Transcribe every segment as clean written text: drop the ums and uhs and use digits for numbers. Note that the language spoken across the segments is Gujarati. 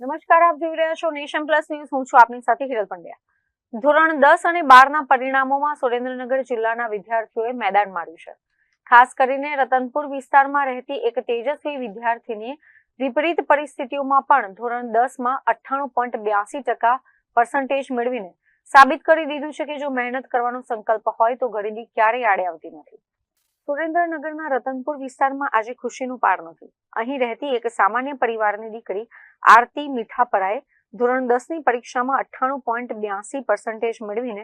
નમસ્કાર, આપ જોઈ રહ્યા છો નેશન પ્લસ ન્યૂઝ. હું છું આપની સાથે હિરલ પંડ્યા. ધોરણ 10 અને 12 ના પરિણામોમાં સુરેન્દ્રનગર જિલ્લાના વિદ્યાર્થીઓએ મેદાન માર્યું છે. ખાસ કરીને રતનપુર વિસ્તારમાં રહેતી એક તેજસ્વી વિદ્યાર્થીની વિપરીત પરિસ્થિતિઓમાં પણ ધોરણ 10 માં 98.82% મેળવીને સાબિત કરી દીધું છે કે જો મહેનત કરવાનો સંકલ્પ હોય તો ગરીબી ક્યારેય આડે આવતી નથી. સુરેન્દ્રનગરના રતનપુર વિસ્તારમાં આજે ખુશીનું પાર નથી. અહીં રહેતી એક સામાન્ય પરિવારની દીકરી આરતી મીઠાપરાએ ધોરણ 10 ની પરીક્ષામાં 98.82% મેળવીને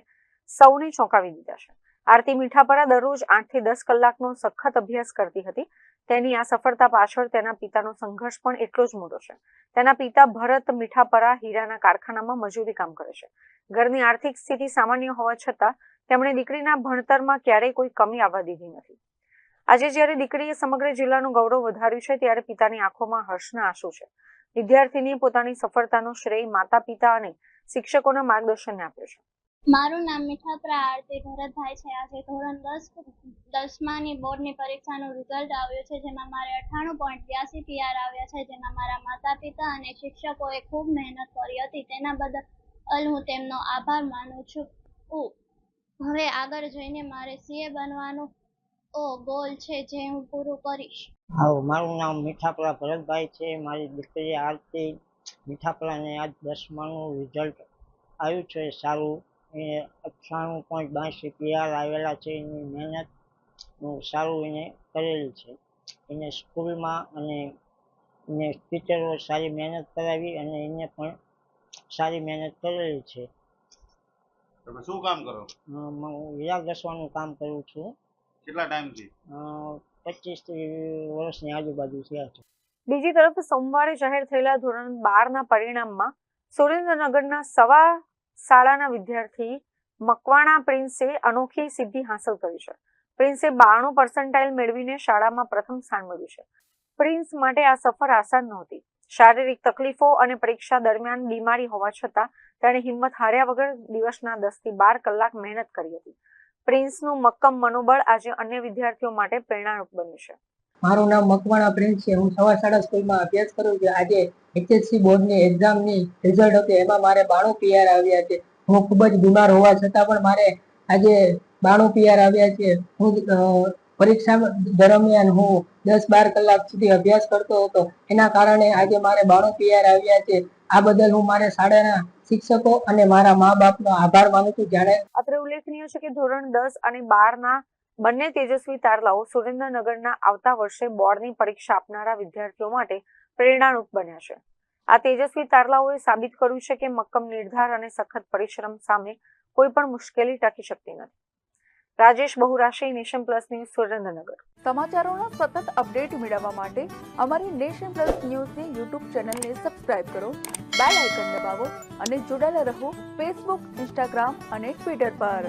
સૌને ચોંકાવી દીધા છે. આરતી મીઠાપરા દરરોજ 8 થી 10 કલાકનો સખત અભ્યાસ કરતી હતી. તેની આ સફળતા પાછળ તેના પિતાનો સંઘર્ષ પણ એટલો જ મોટો છે. તેના પિતા ભરત મીઠાપરા હીરાના કારખાનામાં મજૂરી કામ કરે છે. ઘરની આર્થિક સ્થિતિ સામાન્ય હોવા છતાં તેમણે દીકરીના ભણતરમાં ક્યારેય કોઈ કમી આવવા દીધી નથી. આજે જ્યારે દીકરીએ સમગ્ર જિલ્લાનું ગૌરવ વધાર્યું છે ત્યારે પિતાની આંખોમાં હર્ષના આંસુ છે. વિદ્યાર્થીનીએ પોતાની સફળતાનો શ્રેય માતા પિતા અને શિક્ષકોના માર્ગદર્શનને આપ્યો છે. મારું નામ મીઠાપરા આરતી ભરતભાઈ છે. આજે ધોરણ 10માની બોર્ડની પરીક્ષાનું રિઝલ્ટ આવ્યું છે, જેમાં મારે 98.82 PR આવ્યા છે, જેમાં મારા માતા પિતા અને શિક્ષકોએ ખૂબ મહેનત કરી હતી. તેના બદલ હું તેમનો આભાર માનું છું. હવે આગળ જઈને મારે CA બનવાનું ગોલ છે, જે હું પૂરું કરીશ. મારું નામ મીઠાપરા ભરતભાઈ છે. મારી દીકરી આરતી મીઠાપરાને આજ 10માનું રિઝલ્ટ આવ્યું છે સારું. એને 98.82 PR આવેલા છે. એની મહેનત સારું એને કરેલી છે. એને સ્કૂલમાં અને એને ટીચરો સારી મહેનત કરાવી અને એને પણ સારી મહેનત કરેલી છે. તમે શું કામ કરો? હું હીરા ઘસવાનું કામ કરું છું. કેટલા ટાઈમથી? 25 વર્ષની આજુબાજુ થયા છે. બીજી તરફ સોમવારે જાહેર થયેલા ધોરણ 12 ના પરિણામમાં સુરેન્દ્રનગરના સવા શાળાના વિદ્યાર્થી મકવાણા પ્રિન્સે અનોખી સિદ્ધિ હાંસલ કરી છે. પ્રિન્સે 92% મેળવીને શાળામાં પ્રથમ સ્થાન મેળવ્યું છે. પ્રિન્સ માટે આ સફર આસાન નહોતી. શારીરિક તકલીફો અને પરીક્ષા દરમિયાન બીમારી હોવા છતાં તેણે હિંમત હાર્યા વગર દિવસના 10 થી 12 કલાક મહેનત કરી હતી. પ્રિન્સનું મક્કમ મનોબળ આજે અન્ય વિદ્યાર્થીઓ માટે પ્રેરણારૂપ બન્યું છે. મારું નામ મકવાણા પ્રિન્સ છે. હું સવા શાળા સ્કૂલમાં અભ્યાસ કરું છું. આજે HSC બોર્ડની એક્ઝામની રિઝલ્ટ હતી, એમાં મારે 92 PR આવ્યા છે. હું ખૂબ જ બીમાર હોવા છતાં પણ મારે આજે 92 PR આવ્યા છે. હું પરીક્ષા દરમિયાન હું 10-12 કલાક સુધી અભ્યાસ કરતો હતો. એના કારણે આજે મારે 92 PR આવ્યા છે. આ બદલ હું મારા શાળાના શિક્ષકો અને મારા મા બાપનો આભાર માનું છું. જાણે અત્રે ઉલ્લેખનીય છે કે ધોરણ 10 અને 12 ના બંને તેજસ્વી તારલાઓ સુરેન્દ્રનગરના આવતા વર્ષે બોર્ડની પરીક્ષા આપનારા વિદ્યાર્થીઓ માટે પ્રેરણારૂપ બન્યા છે. આ તેજસ્વી તારલાઓએ સાબિત કર્યું છે કે મક્કમ નિર્ધાર અને સખત પરિશ્રમ સામે કોઈ પણ મુશ્કેલી ટકી શકતી નથી. Rajesh બહુરાશી, nation plus news, Surendranagar. સમાચારોના સતત અપડેટ મેળવવા માટે અમારી નેશન પ્લસ ન્યૂઝની YouTube ચેનલને સબસ્ક્રાઇબ કરો, બેલ આઇકન દબાવો અને જોડાયેલા રહો Facebook, Instagram અને Twitter પર.